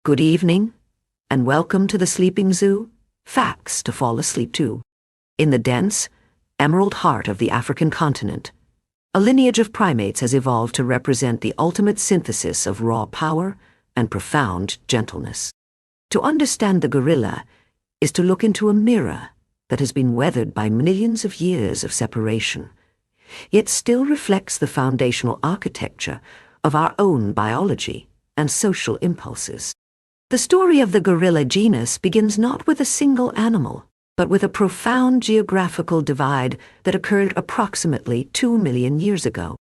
Good evening, and welcome to the Sleeping Zoo, facts to fall asleep to. In the dense, emerald heart of the African continent, a lineage of primates has evolved to represent the ultimate synthesis of raw power and profound gentleness. To understand the gorilla is to look into a mirror that has been weathered by millions of years of separation, yet still reflects the foundational architecture of our own biology and social impulses. The story of the gorilla genus begins not with a single animal, but with a profound geographical divide that occurred approximately 2 million years ago.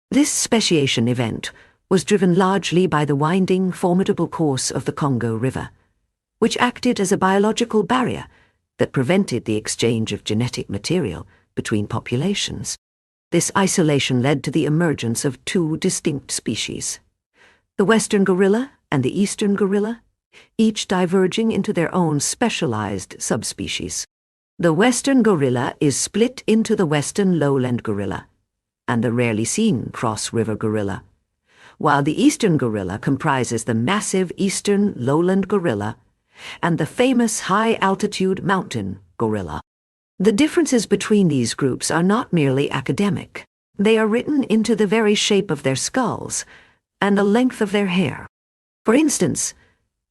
This speciation event was driven largely by the winding, formidable course of the Congo River, which acted as a biological barrier that prevented the exchange of genetic material between populations. This isolation led to the emergence of two distinct species, the western gorilla and the eastern gorilla, each diverging into their own specialized subspecies. The western gorilla is split into the western lowland gorilla and the rarely seen cross-river gorilla, while the eastern gorilla comprises the massive eastern lowland gorilla and the famous high-altitude mountain gorilla. The differences between these groups are not merely academic. They are written into the very shape of their skulls and the length of their hair. For instance,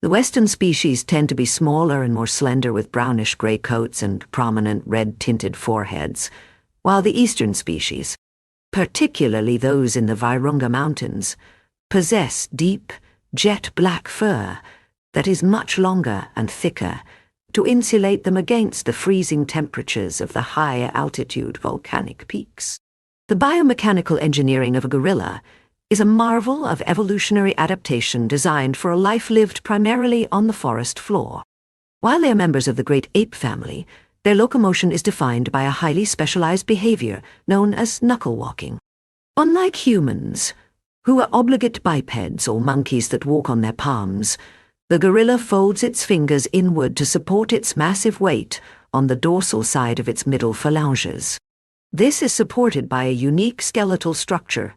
the western species tend to be smaller and more slender with brownish-gray coats and prominent red-tinted foreheads, while the eastern species, particularly those in the Virunga Mountains, possess deep, jet-black fur that is much longer and thicker to insulate them against the freezing temperatures of the high-altitude volcanic peaks. The biomechanical engineering of a gorilla is a marvel of evolutionary adaptation designed for a life lived primarily on the forest floor. While they are members of the great ape family, their locomotion is defined by a highly specialized behavior known as knuckle walking. Unlike humans, who are obligate bipeds or monkeys that walk on their palms, the gorilla folds its fingers inward to support its massive weight on the dorsal side of its middle phalanges. This is supported by a unique skeletal structure,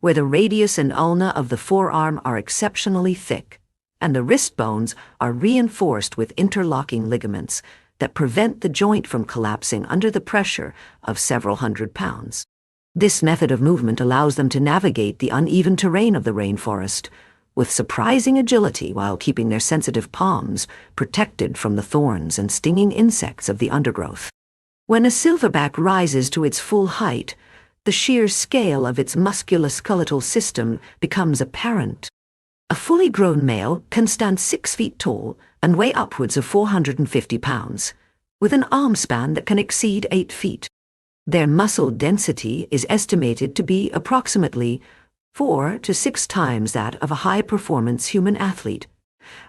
where the radius and ulna of the forearm are exceptionally thick, and the wrist bones are reinforced with interlocking ligaments that prevent the joint from collapsing under the pressure of several hundred pounds. This method of movement allows them to navigate the uneven terrain of the rainforest with surprising agility while keeping their sensitive palms protected from the thorns and stinging insects of the undergrowth. When a silverback rises to its full height, the sheer scale of its musculoskeletal system becomes apparent. A fully grown male can stand 6 feet tall and weigh upwards of 450 pounds, with an arm span that can exceed 8 feet. Their muscle density is estimated to be approximately 4 to 6 times that of a high-performance human athlete,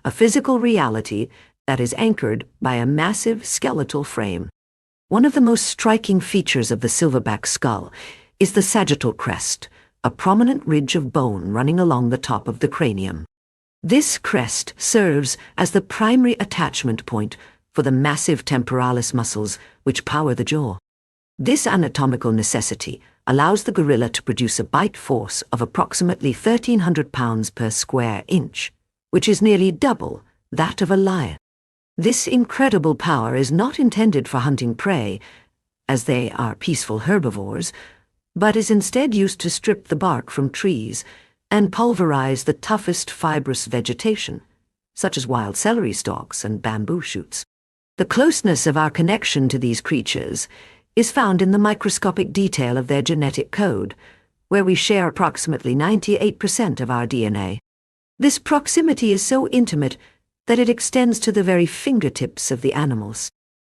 a physical reality that is anchored by a massive skeletal frame. One of the most striking features of the silverback skull is the sagittal crest, a prominent ridge of bone running along the top of the cranium. This crest serves as the primary attachment point for the massive temporalis muscles which power the jaw. This anatomical necessity allows the gorilla to produce a bite force of approximately 1,300 pounds per square inch, which is nearly double that of a lion. This incredible power is not intended for hunting prey, as they are peaceful herbivores, but is instead used to strip the bark from trees and pulverize the toughest fibrous vegetation, such as wild celery stalks and bamboo shoots. The closeness of our connection to these creatures is found in the microscopic detail of their genetic code, where we share approximately 98% of our DNA. This proximity is so intimate that it extends to the very fingertips of the animals.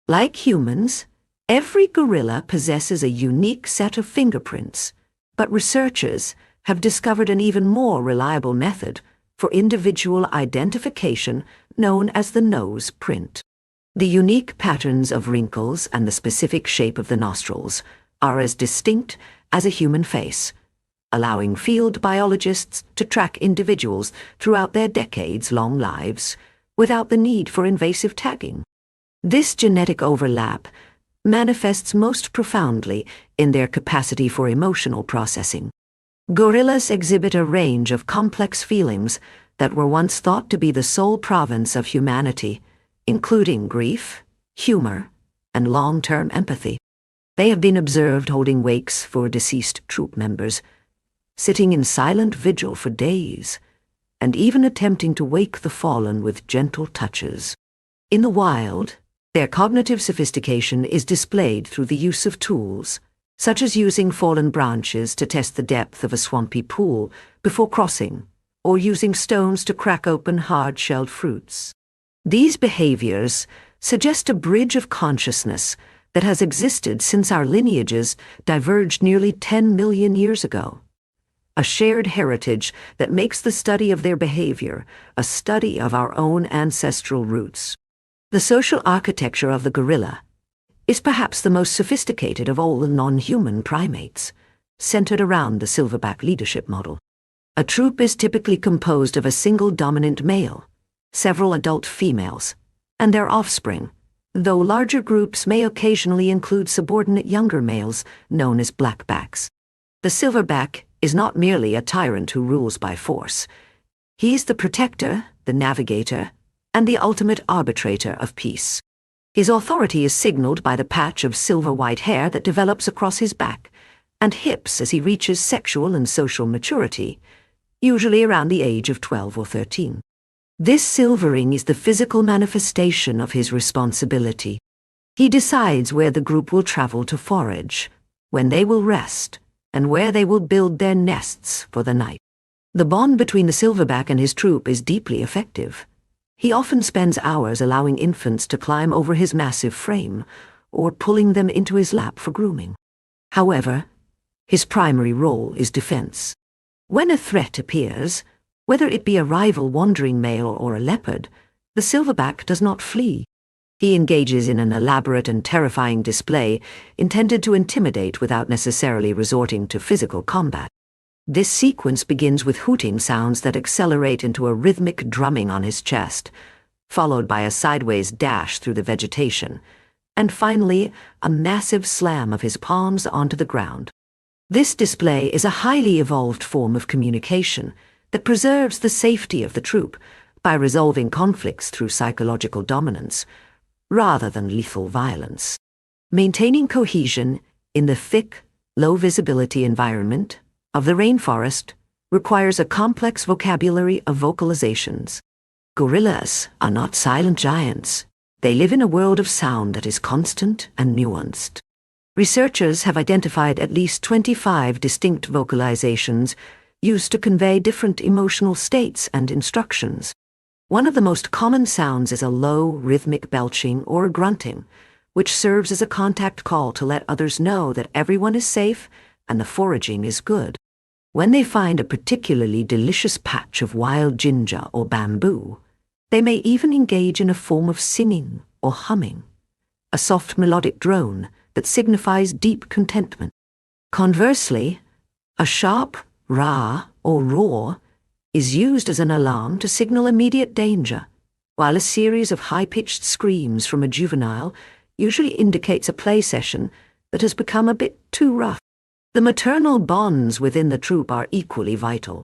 Like humans, every gorilla possesses a unique set of fingerprints, but researchers have discovered an even more reliable method for individual identification known as the nose print. The unique patterns of wrinkles and the specific shape of the nostrils are as distinct as a human face, allowing field biologists to track individuals throughout their decades-long lives without the need for invasive tagging. This genetic overlap manifests most profoundly in their capacity for emotional processing. Gorillas exhibit a range of complex feelings that were once thought to be the sole province of humanity, including grief, humor, and long-term empathy. They have been observed holding wakes for deceased troop members, sitting in silent vigil for days, and even attempting to wake the fallen with gentle touches. In the wild, their cognitive sophistication is displayed through the use of tools, such as using fallen branches to test the depth of a swampy pool before crossing, or using stones to crack open hard-shelled fruits. These behaviors suggest a bridge of consciousness that has existed since our lineages diverged nearly 10 million years ago. A shared heritage that makes the study of their behavior a study of our own ancestral roots. The social architecture of the gorilla is perhaps the most sophisticated of all the non-human primates, centered around the silverback leadership model. A troop is typically composed of a single dominant male, several adult females, and their offspring, though larger groups may occasionally include subordinate younger males known as blackbacks. The silverback is not merely a tyrant who rules by force. He is the protector, the navigator, and the ultimate arbitrator of peace. His authority is signaled by the patch of silver-white hair that develops across his back and hips as he reaches sexual and social maturity, usually around the age of 12 or 13. This silvering is the physical manifestation of his responsibility. He decides where the group will travel to forage, when they will rest, and where they will build their nests for the night. The bond between the silverback and his troop is deeply effective. He often spends hours allowing infants to climb over his massive frame, or pulling them into his lap for grooming. However, his primary role is defense. When a threat appears, whether it be a rival wandering male or a leopard, the silverback does not flee. He engages in an elaborate and terrifying display intended to intimidate without necessarily resorting to physical combat. This sequence begins with hooting sounds that accelerate into a rhythmic drumming on his chest, followed by a sideways dash through the vegetation, and finally a massive slam of his palms onto the ground. This display is a highly evolved form of communication that preserves the safety of the troop by resolving conflicts through psychological dominance, rather than lethal violence. Maintaining cohesion in the thick, low-visibility environment of the rainforest requires a complex vocabulary of vocalizations. Gorillas are not silent giants. They live in a world of sound that is constant and nuanced. Researchers have identified at least 25 distinct vocalizations used to convey different emotional states and instructions. One of the most common sounds is a low, rhythmic belching or grunting, which serves as a contact call to let others know that everyone is safe and the foraging is good. When they find a particularly delicious patch of wild ginger or bamboo, they may even engage in a form of singing or humming, a soft melodic drone that signifies deep contentment. Conversely, a sharp rah or roar is used as an alarm to signal immediate danger, while a series of high-pitched screams from a juvenile usually indicates a play session that has become a bit too rough. The maternal bonds within the troop are equally vital.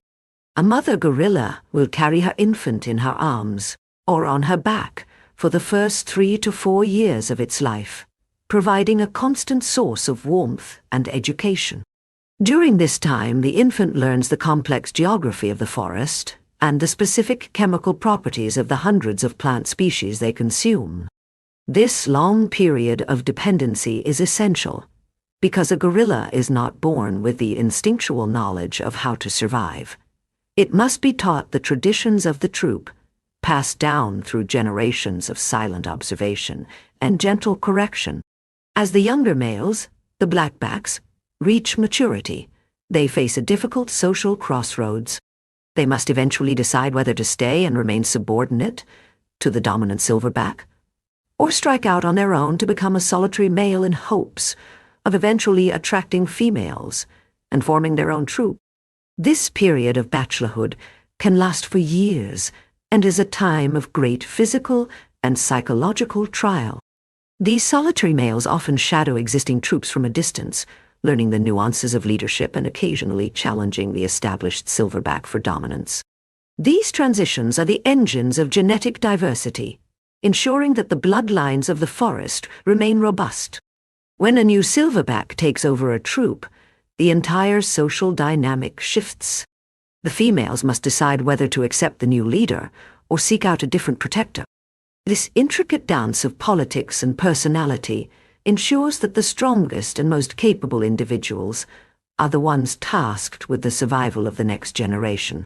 A mother gorilla will carry her infant in her arms or on her back for the first 3 to 4 years of its life, providing a constant source of warmth and education. During this time, the infant learns the complex geography of the forest and the specific chemical properties of the hundreds of plant species they consume. This long period of dependency is essential because a gorilla is not born with the instinctual knowledge of how to survive. It must be taught the traditions of the troop, passed down through generations of silent observation and gentle correction. As the younger males, the blackbacks, reach maturity, they face a difficult social crossroads. They must eventually decide whether to stay and remain subordinate to the dominant silverback, or strike out on their own to become a solitary male in hopes of eventually attracting females and forming their own troop. This period of bachelorhood can last for years and is a time of great physical and psychological trial. These solitary males often shadow existing troops from a distance, learning the nuances of leadership and occasionally challenging the established silverback for dominance. These transitions are the engines of genetic diversity, ensuring that the bloodlines of the forest remain robust. When a new silverback takes over a troop, the entire social dynamic shifts. The females must decide whether to accept the new leader or seek out a different protector. This intricate dance of politics and personality ensures that the strongest and most capable individuals are the ones tasked with the survival of the next generation.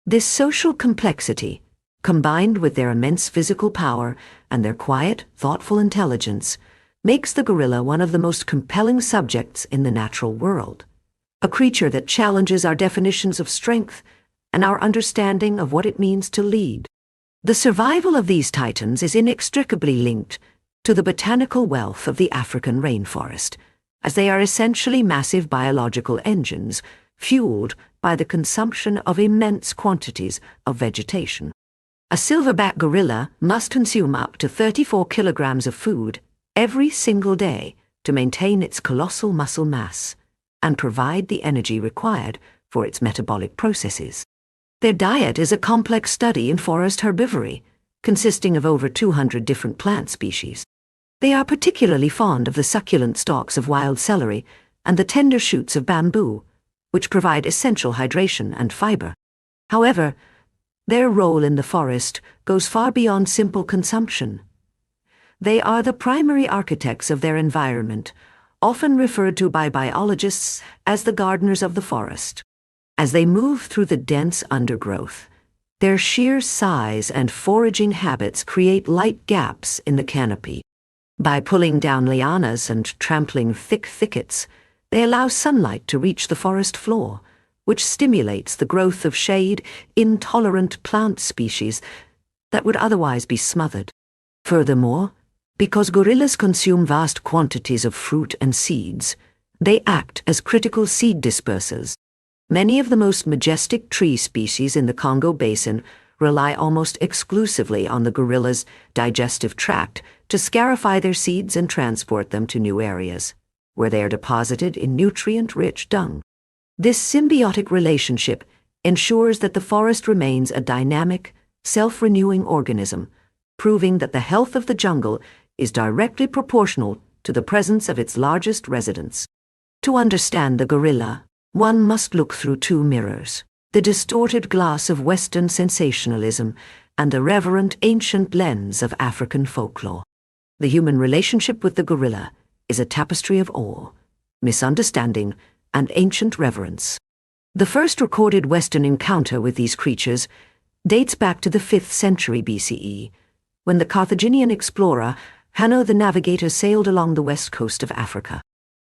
This social complexity, combined with their immense physical power and their quiet, thoughtful intelligence, makes the gorilla one of the most compelling subjects in the natural world. A creature that challenges our definitions of strength and our understanding of what it means to lead. The survival of these titans is inextricably linked to the botanical wealth of the African rainforest, as they are essentially massive biological engines fueled by the consumption of immense quantities of vegetation. A silverback gorilla must consume up to 34 kilograms of food every single day to maintain its colossal muscle mass and provide the energy required for its metabolic processes. Their diet is a complex study in forest herbivory, consisting of over 200 different plant species. They are particularly fond of the succulent stalks of wild celery and the tender shoots of bamboo, which provide essential hydration and fiber. However, their role in the forest goes far beyond simple consumption. They are the primary architects of their environment, often referred to by biologists as the gardeners of the forest. As they move through the dense undergrowth, their sheer size and foraging habits create light gaps in the canopy. By pulling down lianas and trampling thick thickets, they allow sunlight to reach the forest floor, which stimulates the growth of shade-intolerant plant species that would otherwise be smothered. Furthermore, because gorillas consume vast quantities of fruit and seeds, they act as critical seed dispersers. Many of the most majestic tree species in the Congo Basin rely almost exclusively on the gorilla's digestive tract to scarify their seeds and transport them to new areas, where they are deposited in nutrient-rich dung. This symbiotic relationship ensures that the forest remains a dynamic, self-renewing organism, proving that the health of the jungle is directly proportional to the presence of its largest residents. To understand the gorilla, one must look through two mirrors: the distorted glass of Western sensationalism and the reverent ancient lens of African folklore. The human relationship with the gorilla is a tapestry of awe, misunderstanding, and ancient reverence. The first recorded Western encounter with these creatures dates back to the 5th century BCE, when the Carthaginian explorer Hanno the Navigator sailed along the west coast of Africa.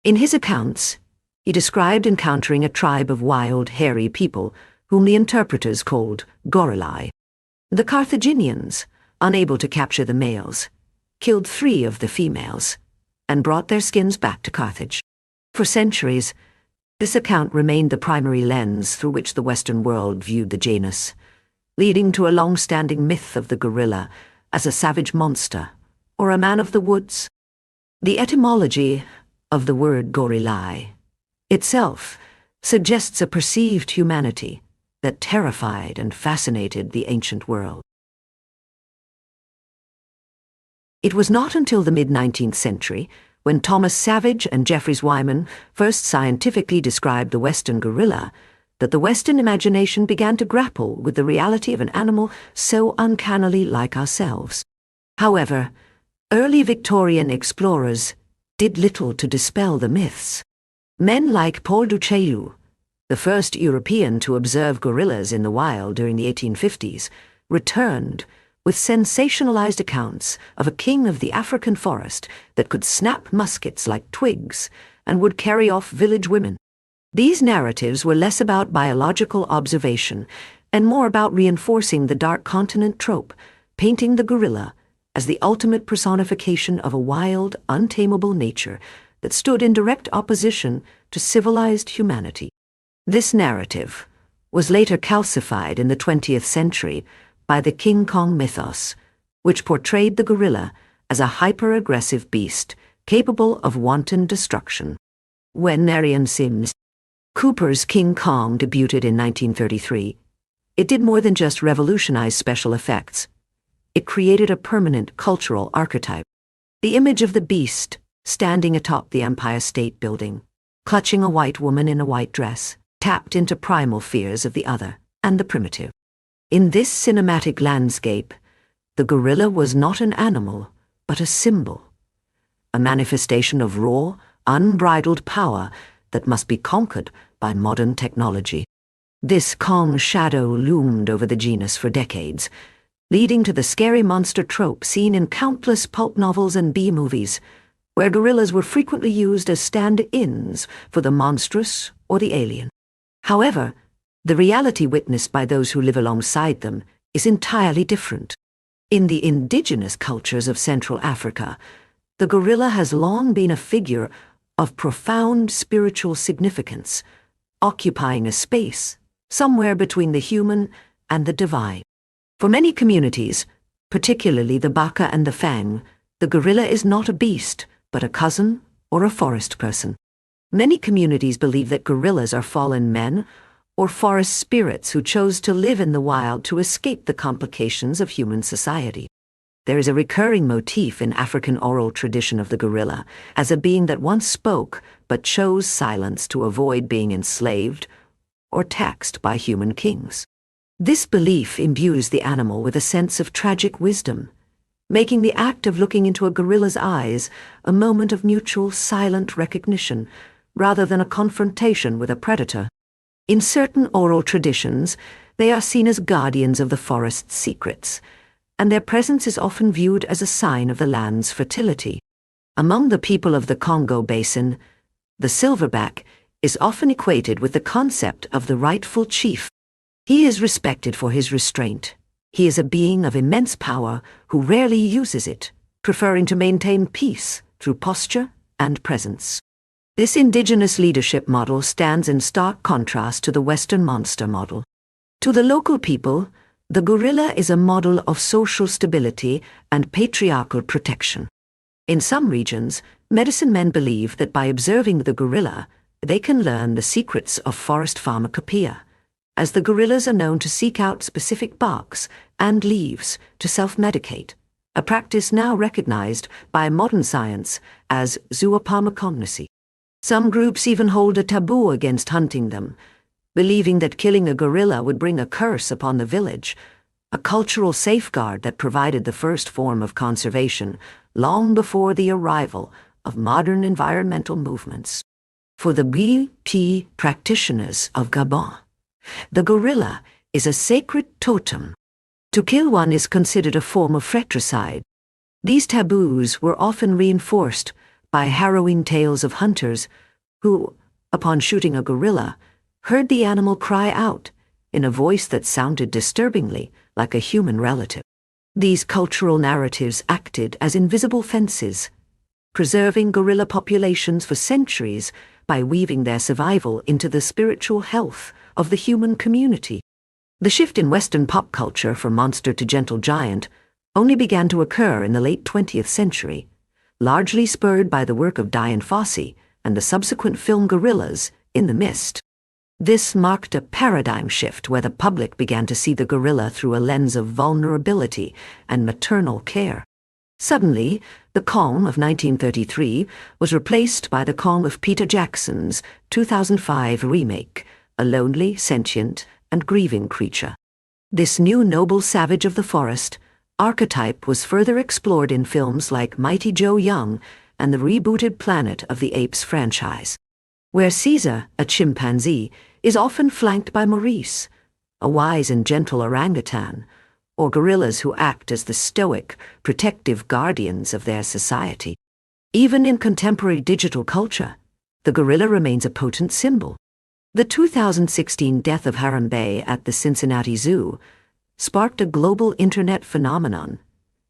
In his accounts, he described encountering a tribe of wild, hairy people whom the interpreters called gorillae. The Carthaginians, unable to capture the males, killed 3 of the females and brought their skins back to Carthage. For centuries, this account remained the primary lens through which the Western world viewed the genus, leading to a long-standing myth of the gorilla as a savage monster or a man of the woods. The etymology of the word gorillae itself suggests a perceived humanity that terrified and fascinated the ancient world. It was not until the mid-19th century, when Thomas Savage and Jeffries Wyman first scientifically described the Western gorilla, that the Western imagination began to grapple with the reality of an animal so uncannily like ourselves. However, early Victorian explorers did little to dispel the myths. Men like Paul du Chaillu, the first European to observe gorillas in the wild during the 1850s, returned with sensationalized accounts of a king of the African forest that could snap muskets like twigs and would carry off village women. These narratives were less about biological observation and more about reinforcing the dark continent trope, painting the gorilla as the ultimate personification of a wild, untamable nature that stood in direct opposition to civilized humanity. This narrative was later calcified in the 20th century by the King Kong mythos, which portrayed the gorilla as a hyper-aggressive beast capable of wanton destruction. When Narration Sims Cooper's King Kong debuted in 1933, It did more than just revolutionize special effects. It created a permanent cultural archetype. The image of the beast, standing atop the Empire State Building, clutching a white woman in a white dress, tapped into primal fears of the other and the primitive. In this cinematic landscape, the gorilla was not an animal, but a symbol, a manifestation of raw, unbridled power that must be conquered by modern technology. This calm shadow loomed over the genus for decades, leading to the scary monster trope seen in countless pulp novels and B-movies, where gorillas were frequently used as stand-ins for the monstrous or the alien. However, the reality witnessed by those who live alongside them is entirely different. In the indigenous cultures of Central Africa, the gorilla has long been a figure of profound spiritual significance, occupying a space somewhere between the human and the divine. For many communities, particularly the Baka and the Fang, the gorilla is not a beast, but a cousin or a forest person. Many communities believe that gorillas are fallen men or forest spirits who chose to live in the wild to escape the complications of human society. There is a recurring motif in African oral tradition of the gorilla as a being that once spoke but chose silence to avoid being enslaved or taxed by human kings. This belief imbues the animal with a sense of tragic wisdom, making the act of looking into a gorilla's eyes a moment of mutual silent recognition rather than a confrontation with a predator. In certain oral traditions, they are seen as guardians of the forest's secrets, and their presence is often viewed as a sign of the land's fertility. Among the people of the Congo Basin, the silverback is often equated with the concept of the rightful chief. He is respected for his restraint. He is a being of immense power who rarely uses it, preferring to maintain peace through posture and presence. This indigenous leadership model stands in stark contrast to the Western monster model. To the local people, the gorilla is a model of social stability and patriarchal protection. In some regions, medicine men believe that by observing the gorilla, they can learn the secrets of forest pharmacopoeia, as the gorillas are known to seek out specific barks and leaves to self-medicate, a practice now recognized by modern science as zooparmacognosy. Some groups even hold a taboo against hunting them, believing that killing a gorilla would bring a curse upon the village, a cultural safeguard that provided the first form of conservation long before the arrival of modern environmental movements. For the BP practitioners of Gabon, the gorilla is a sacred totem. To kill one is considered a form of fratricide. These taboos were often reinforced by harrowing tales of hunters who, upon shooting a gorilla, heard the animal cry out in a voice that sounded disturbingly like a human relative. These cultural narratives acted as invisible fences, preserving gorilla populations for centuries by weaving their survival into the spiritual health of the human community. The shift in Western pop culture from monster to gentle giant only began to occur in the late 20th century, largely spurred by the work of Dian Fossey and the subsequent film Gorillas in the Mist. This marked a paradigm shift where the public began to see the gorilla through a lens of vulnerability and maternal care. Suddenly, the Kong of 1933 was replaced by the Kong of Peter Jackson's 2005 remake, a lonely, sentient, and grieving creature. This new noble savage of the forest archetype was further explored in films like Mighty Joe Young and the rebooted Planet of the Apes franchise, where Caesar, a chimpanzee, is often flanked by Maurice, a wise and gentle orangutan, or gorillas who act as the stoic, protective guardians of their society. Even in contemporary digital culture, the gorilla remains a potent symbol. The 2016 death of Harambe at the Cincinnati Zoo sparked a global internet phenomenon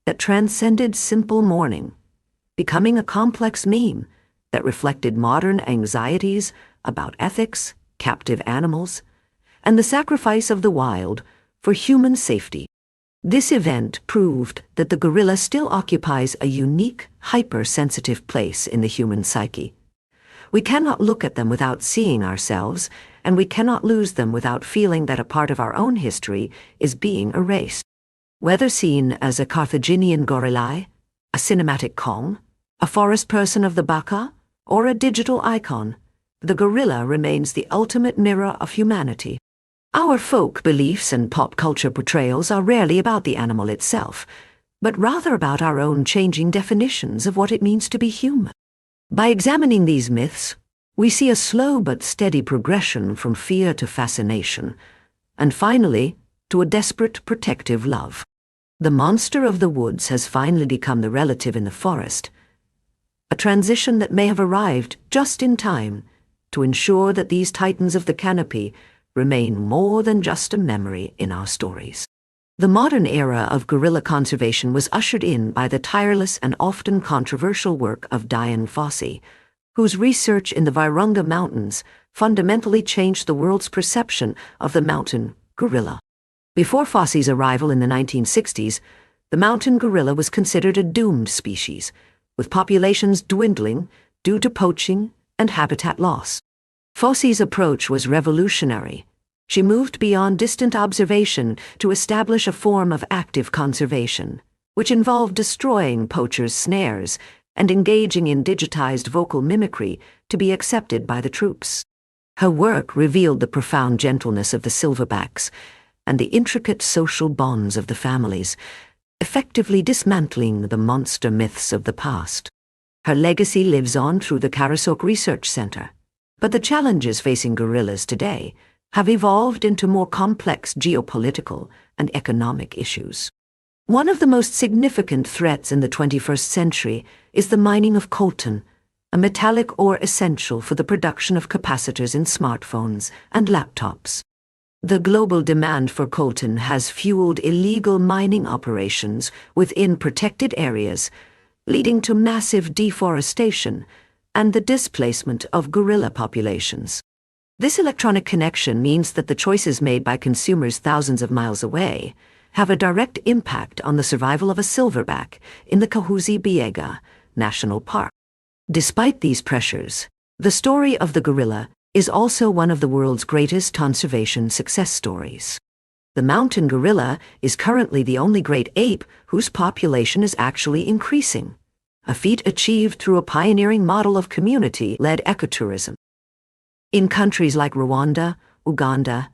that transcended simple mourning, becoming a complex meme that reflected modern anxieties about ethics, captive animals, and the sacrifice of the wild for human safety. This event proved that the gorilla still occupies a unique, hypersensitive place in the human psyche. We cannot look at them without seeing ourselves and we cannot lose them without feeling that a part of our own history is being erased. Whether seen as a Carthaginian gorilla, a cinematic Kong, a forest person of the Baka, or a digital icon, the gorilla remains the ultimate mirror of humanity. Our folk beliefs and pop culture portrayals are rarely about the animal itself, but rather about our own changing definitions of what it means to be human. By examining these myths, we see a slow but steady progression from fear to fascination, and finally, to a desperate protective love. The monster of the woods has finally become the relative in the forest, a transition that may have arrived just in time to ensure that these titans of the canopy remain more than just a memory in our stories. The modern era of gorilla conservation was ushered in by the tireless and often controversial work of Dian Fossey, whose research in the Virunga Mountains fundamentally changed the world's perception of the mountain gorilla. Before Fossey's arrival in the 1960s, the mountain gorilla was considered a doomed species, with populations dwindling due to poaching and habitat loss. Fossey's approach was revolutionary. She moved beyond distant observation to establish a form of active conservation, which involved destroying poachers' snares and engaging in digitized vocal mimicry to be accepted by the troops. Her work revealed the profound gentleness of the silverbacks and the intricate social bonds of the families, effectively dismantling the monster myths of the past. Her legacy lives on through the Karasok Research Center, but the challenges facing gorillas today have evolved into more complex geopolitical and economic issues. One of the most significant threats in the 21st century is the mining of coltan, a metallic ore essential for the production of capacitors in smartphones and laptops. The global demand for coltan has fueled illegal mining operations within protected areas, leading to massive deforestation and the displacement of gorilla populations. This electronic connection means that the choices made by consumers thousands of miles away have a direct impact on the survival of a silverback in the Kahuzi Biega National Park. Despite these pressures, the story of the gorilla is also one of the world's greatest conservation success stories. The mountain gorilla is currently the only great ape whose population is actually increasing, a feat achieved through a pioneering model of community-led ecotourism. In countries like Rwanda, Uganda,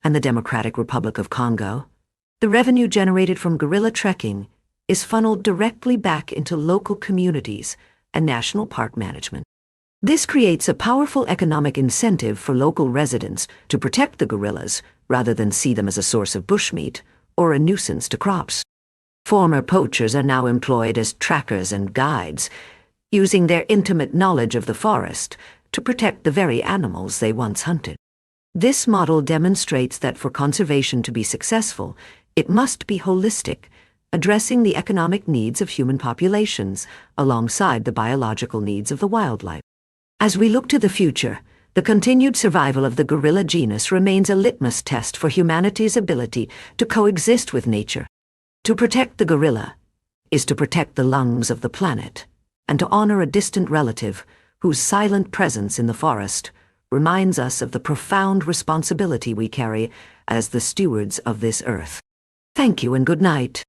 and the Democratic Republic of Congo, the revenue generated from gorilla trekking is funneled directly back into local communities and national park management. This creates a powerful economic incentive for local residents to protect the gorillas rather than see them as a source of bushmeat or a nuisance to crops. Former poachers are now employed as trackers and guides, using their intimate knowledge of the forest to protect the very animals they once hunted. This model demonstrates that for conservation to be successful, it must be holistic, addressing the economic needs of human populations alongside the biological needs of the wildlife. As we look to the future, the continued survival of the gorilla genus remains a litmus test for humanity's ability to coexist with nature. To protect the gorilla is to protect the lungs of the planet, and to honor a distant relative whose silent presence in the forest reminds us of the profound responsibility we carry as the stewards of this earth. Thank you and good night.